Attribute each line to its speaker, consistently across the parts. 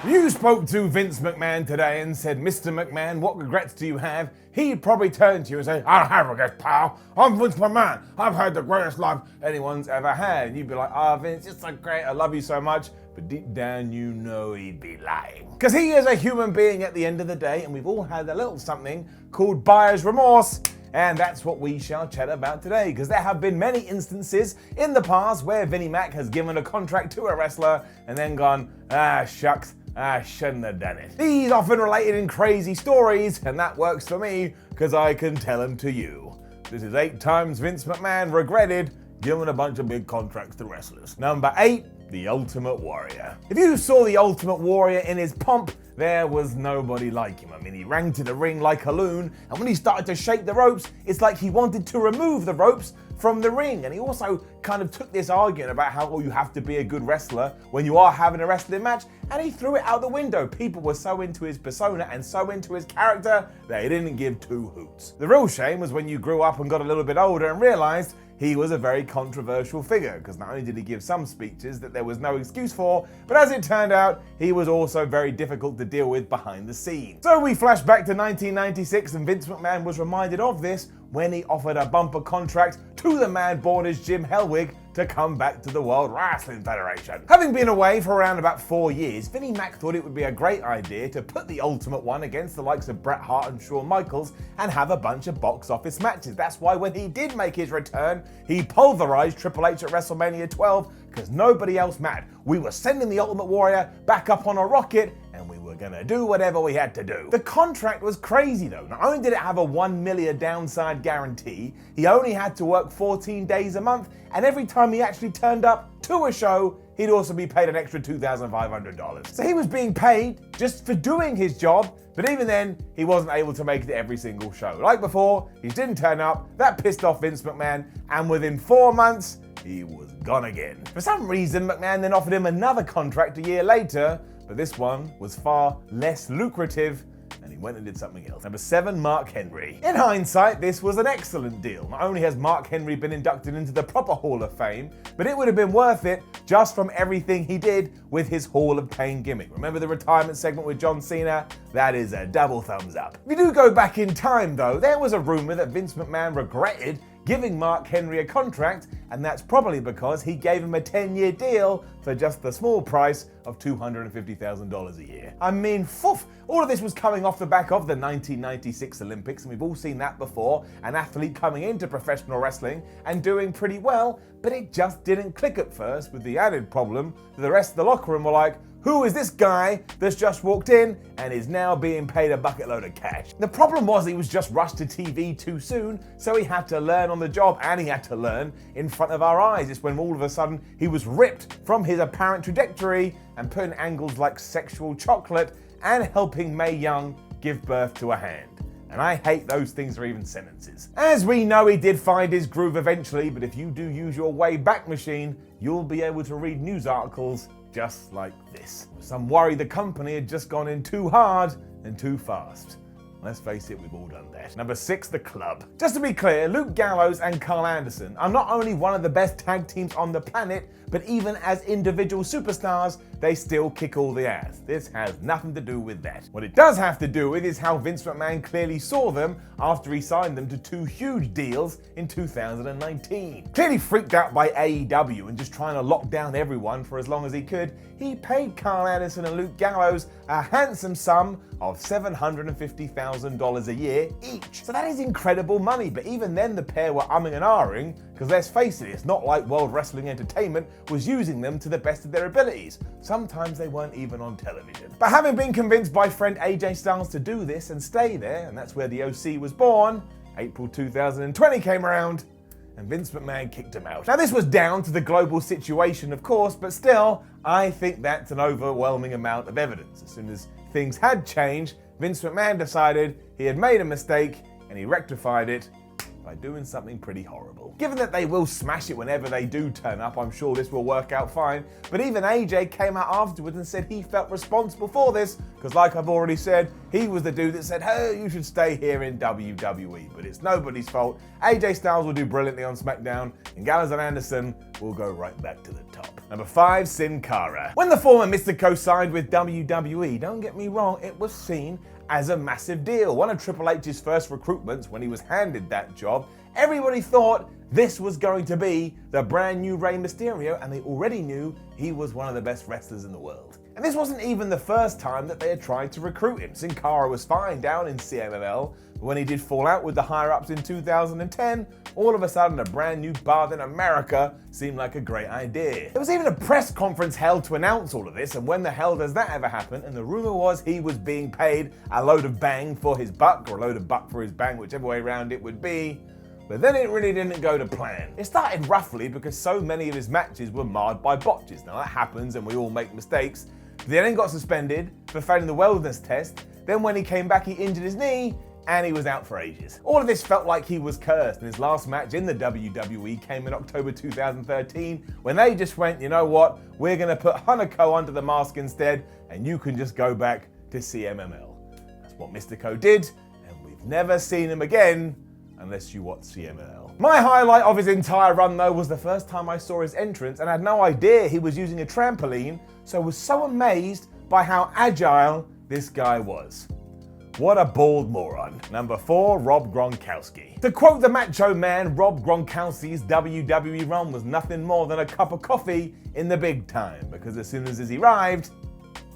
Speaker 1: If you spoke to Vince McMahon today and said, Mr. McMahon, what regrets do you have? He'd probably turn to you and say, I don't have regrets, pal. I'm Vince McMahon. I've had the greatest life anyone's ever had. And you'd be like, Vince, it's so great. I love you so much. But deep down, you know he'd be lying. Because he is a human being at the end of the day, and we've all had a little something called buyer's remorse. And that's what we shall chat about today, because there have been many instances in the past where Vinnie Mac has given a contract to a wrestler and then gone, shucks, I shouldn't have done it. These often related in crazy stories, and that works for me because I can tell them to you. This is 8 times Vince McMahon regretted giving a bunch of big contracts to wrestlers. Number 8, the Ultimate Warrior. If you saw the Ultimate Warrior in his pomp, there was nobody like him. I mean, he ran to the ring like a loon, and when he started to shake the ropes, it's like he wanted to remove the ropes from the ring. And he also kind of took this argument about how you have to be a good wrestler when you are having a wrestling match, and he threw it out the window. People were so into his persona and so into his character, they didn't give 2 hoots. The real shame was when you grew up and got a little bit older and realized he was a very controversial figure, because not only did he give some speeches that there was no excuse for, but as it turned out, he was also very difficult to deal with behind the scenes. So we flash back to 1996, and Vince McMahon was reminded of this when he offered a bumper contract to the man born as Jim Hellwig to come back to the World Wrestling Federation. Having been away for around about 4 years, Vinnie Mac thought it would be a great idea to put the Ultimate One against the likes of Bret Hart and Shawn Michaels and have a bunch of box office matches. That's why when he did make his return, he pulverized Triple H at WrestleMania 12 because nobody else mattered. We were sending the Ultimate Warrior back up on a rocket, and we were gonna do whatever we had to do. The contract was crazy though. Not only did it have a $1 million downside guarantee, he only had to work 14 days a month, and every time he actually turned up to a show, he'd also be paid an extra $2,500. So he was being paid just for doing his job, but even then, he wasn't able to make it to every single show. Like before, he didn't turn up, that pissed off Vince McMahon, and within 4 months, he was gone again. For some reason, McMahon then offered him another contract a year later, but this one was far less lucrative, and he went and did something else. Number 7, Mark Henry. In hindsight, this was an excellent deal. Not only has Mark Henry been inducted into the proper Hall of Fame, but it would have been worth it just from everything he did with his Hall of Pain gimmick. Remember the retirement segment with John Cena? That is a double thumbs up. If you do go back in time though, there was a rumor that Vince McMahon regretted giving Mark Henry a contract, and that's probably because he gave him a 10-year deal for just the small price of $250,000 a year. I mean, all of this was coming off the back of the 1996 Olympics, and we've all seen that before, an athlete coming into professional wrestling and doing pretty well, but it just didn't click at first, with the added problem that the rest of the locker room were like, who is this guy that's just walked in and is now being paid a bucket load of cash? The problem was he was just rushed to TV too soon, so he had to learn on the job, and he had to learn in front of our eyes. It's when all of a sudden he was ripped from his apparent trajectory and put in angles like sexual chocolate and helping Mae Young give birth to a hand. And I hate those things are even sentences. As we know, he did find his groove eventually, but if you do use your Wayback Machine, you'll be able to read news articles just like this. Some worry the company had just gone in too hard and too fast. Let's face it, we've all done that. Number 6, The Club. Just to be clear, Luke Gallows and Carl Anderson are not only one of the best tag teams on the planet, but even as individual superstars, they still kick all the ass. This has nothing to do with that. What it does have to do with is how Vince McMahon clearly saw them after he signed them to 2 huge deals in 2019. Clearly freaked out by AEW and just trying to lock down everyone for as long as he could, he paid Carl Anderson and Luke Gallows a handsome sum of $750,000 a year each. So that is incredible money, but even then the pair were umming and ahhing, because let's face it, it's not like World Wrestling Entertainment was using them to the best of their abilities. Sometimes they weren't even on television. But having been convinced by friend AJ Styles to do this and stay there, and that's where the OC was born, April 2020 came around, and Vince McMahon kicked him out. Now this was down to the global situation, of course, but still, I think that's an overwhelming amount of evidence. As soon as things had changed, Vince McMahon decided he had made a mistake and he rectified it by doing something pretty horrible. Given that they will smash it whenever they do turn up, I'm sure this will work out fine, but even AJ came out afterwards and said he felt responsible for this, because like I've already said, he was the dude that said, hey, you should stay here in WWE, but it's nobody's fault. AJ Styles will do brilliantly on SmackDown, and Gallows and Anderson will go right back to the top. Number 5, Sin Cara. When the former Mystico signed with WWE, don't get me wrong, it was seen as a massive deal. One of Triple H's first recruitments when he was handed that job, everybody thought this was going to be the brand new Rey Mysterio, and they already knew he was one of the best wrestlers in the world. And this wasn't even the first time that they had tried to recruit him. Sin Cara was fine down in CMLL, but when he did fall out with the higher-ups in 2010, all of a sudden a brand new bar in America seemed like a great idea. There was even a press conference held to announce all of this, and when the hell does that ever happen? And the rumor was he was being paid a load of bang for his buck, or a load of buck for his bang, whichever way around it would be. But then it really didn't go to plan. It started roughly because so many of his matches were marred by botches. Now that happens and we all make mistakes. He then got suspended for failing the wellness test. Then when he came back, he injured his knee and he was out for ages. All of this felt like he was cursed, and his last match in the WWE came in October 2013 when they just went, you know what, we're gonna put Hanako under the mask instead and you can just go back to CMML. That's what Mystico did, and we've never seen him again unless you watch CMLL. My highlight of his entire run though was the first time I saw his entrance and had no idea he was using a trampoline, so I was so amazed by how agile this guy was. What a bald moron. Number 4, Rob Gronkowski. To quote the Macho Man, Rob Gronkowski's WWE run was nothing more than a cup of coffee in the big time, because as soon as he arrived,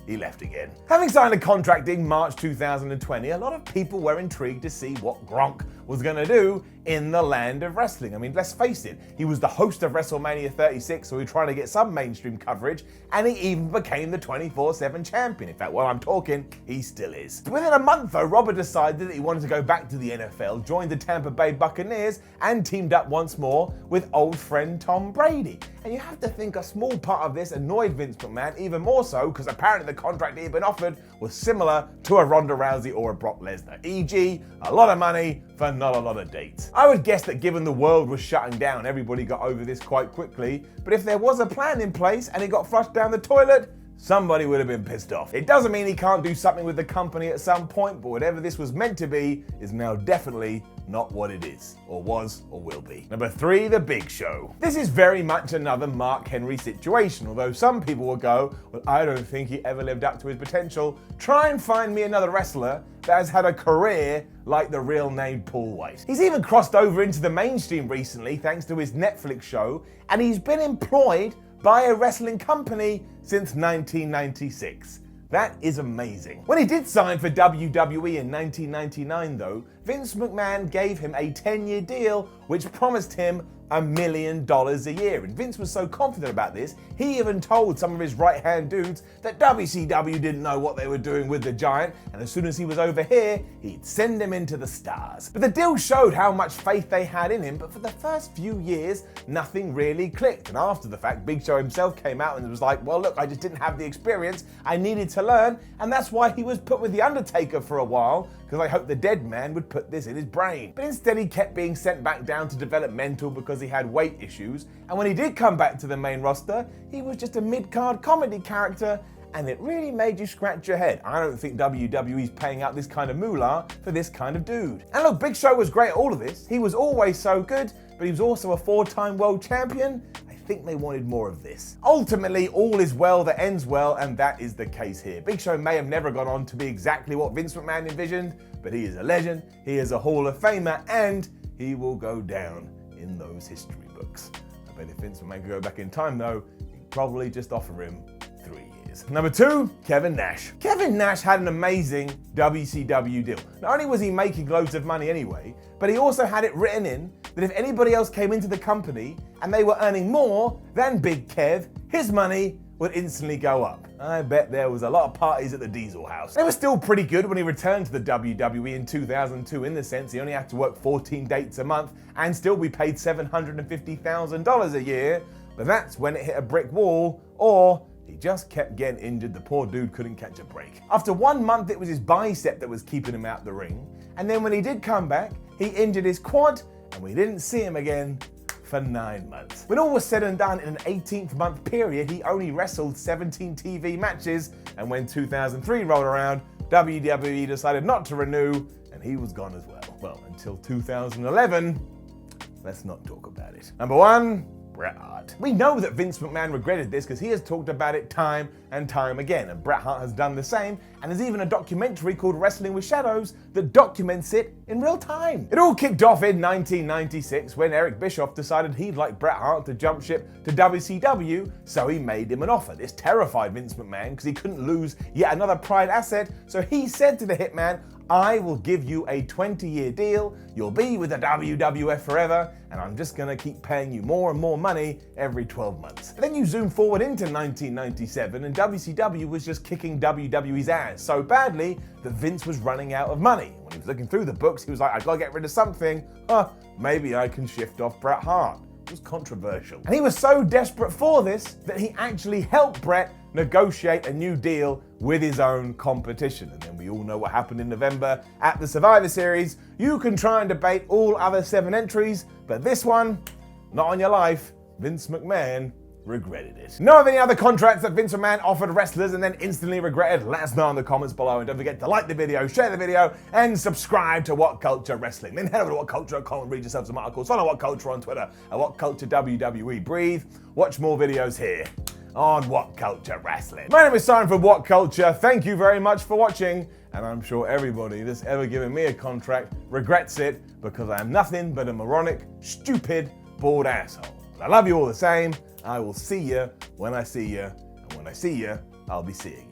Speaker 1: he left again. Having signed a contract in March 2020, a lot of people were intrigued to see what Gronk was going to do in the land of wrestling. I mean, let's face it, he was the host of WrestleMania 36, so he was trying to get some mainstream coverage, and he even became the 24/7 champion. In fact, while I'm talking, he still is. Within a month though, Robert decided that he wanted to go back to the NFL, joined the Tampa Bay Buccaneers, and teamed up once more with old friend Tom Brady. And you have to think a small part of this annoyed Vince McMahon, even more so because apparently the contract he had been offered was similar to a Ronda Rousey or a Brock Lesnar, e.g. a lot of money for not a lot of dates. I would guess that given the world was shutting down, everybody got over this quite quickly, but if there was a plan in place and it got flushed down the toilet, somebody would have been pissed off. It doesn't mean he can't do something with the company at some point, but whatever this was meant to be is now definitely not what it is, or was, or will be. Number 3, The Big Show. This is very much another Mark Henry situation, although some people will go, well, I don't think he ever lived up to his potential. Try and find me another wrestler that has had a career like the real name Paul White. He's even crossed over into the mainstream recently thanks to his Netflix show, and he's been employed by a wrestling company since 1996. That is amazing. When he did sign for WWE in 1999 though, Vince McMahon gave him a 10-year deal which promised him $1 million a year. And Vince was so confident about this, he even told some of his right-hand dudes that WCW didn't know what they were doing with the Giant, and as soon as he was over here, he'd send him into the stars. But the deal showed how much faith they had in him, but for the first few years, nothing really clicked. And after the fact, Big Show himself came out and was like, well look, I just didn't have the experience, I needed to learn, and that's why he was put with The Undertaker for a while, because I hoped the dead man would put this in his brain. But instead he kept being sent back down to developmental because he had weight issues, and when he did come back to the main roster, he was just a mid-card comedy character, and it really made you scratch your head. I don't think WWE's paying out this kind of moolah for this kind of dude. And look, Big Show was great at all of this. He was always so good, but he was also a 4-time world champion. I think they wanted more of this. Ultimately, all is well that ends well, and that is the case here. Big Show may have never gone on to be exactly what Vince McMahon envisioned, but he is a legend, he is a Hall of Famer, and he will go down in those history books. I bet if Vince McMahon could go back in time though, he'd probably just offer him 3 years. Number 2, Kevin Nash. Kevin Nash had an amazing WCW deal. Not only was he making loads of money anyway, but he also had it written in that if anybody else came into the company and they were earning more than Big Kev, his money would instantly go up. I bet there was a lot of parties at the Diesel House. They were still pretty good when he returned to the WWE in 2002 in the sense he only had to work 14 dates a month and still be paid $750,000 a year, but that's when it hit a brick wall, or he just kept getting injured. The poor dude couldn't catch a break. After 1 month, it was his bicep that was keeping him out the ring, and then when he did come back, he injured his quad, and we didn't see him again for 9 months. When all was said and done, in an 18-month period, he only wrestled 17 TV matches, and when 2003 rolled around, WWE decided not to renew, and he was gone as well. Well, until 2011, let's not talk about it. Number 1, Bret Hart. We know that Vince McMahon regretted this because he has talked about it time and time again, and Bret Hart has done the same, and there's even a documentary called Wrestling with Shadows that documents it in real time. It all kicked off in 1996 when Eric Bischoff decided he'd like Bret Hart to jump ship to WCW, so he made him an offer. This terrified Vince McMahon because he couldn't lose yet another pride asset, so he said to the Hitman, I will give you a 20-year deal, you'll be with the WWF forever, and I'm just gonna keep paying you more and more money every 12 months. And then you zoom forward into 1997 and WCW was just kicking WWE's ass so badly that Vince was running out of money. When he was looking through the books, he was like, I've gotta get rid of something. Maybe I can shift off Bret Hart. It was controversial. And he was so desperate for this that he actually helped Bret negotiate a new deal with his own competition. And then we all know what happened in November at the Survivor Series. You can try and debate all other 7 entries, but this one, not on your life. Vince McMahon regretted it. Know of any other contracts that Vince McMahon offered wrestlers and then instantly regretted? Let us know in the comments below, and don't forget to like the video, share the video, and subscribe to What Culture Wrestling. Then head over to WhatCulture.com and read yourself some articles. Follow What Culture on Twitter at What Culture WWE. Breathe. Watch more videos here on What Culture Wrestling. My name is Simon from What Culture. Thank you very much for watching, and I'm sure everybody that's ever given me a contract regrets it because I am nothing but a moronic, stupid, bored asshole. But I love you all the same. I will see you when I see you, and when I see you, I'll be seeing you.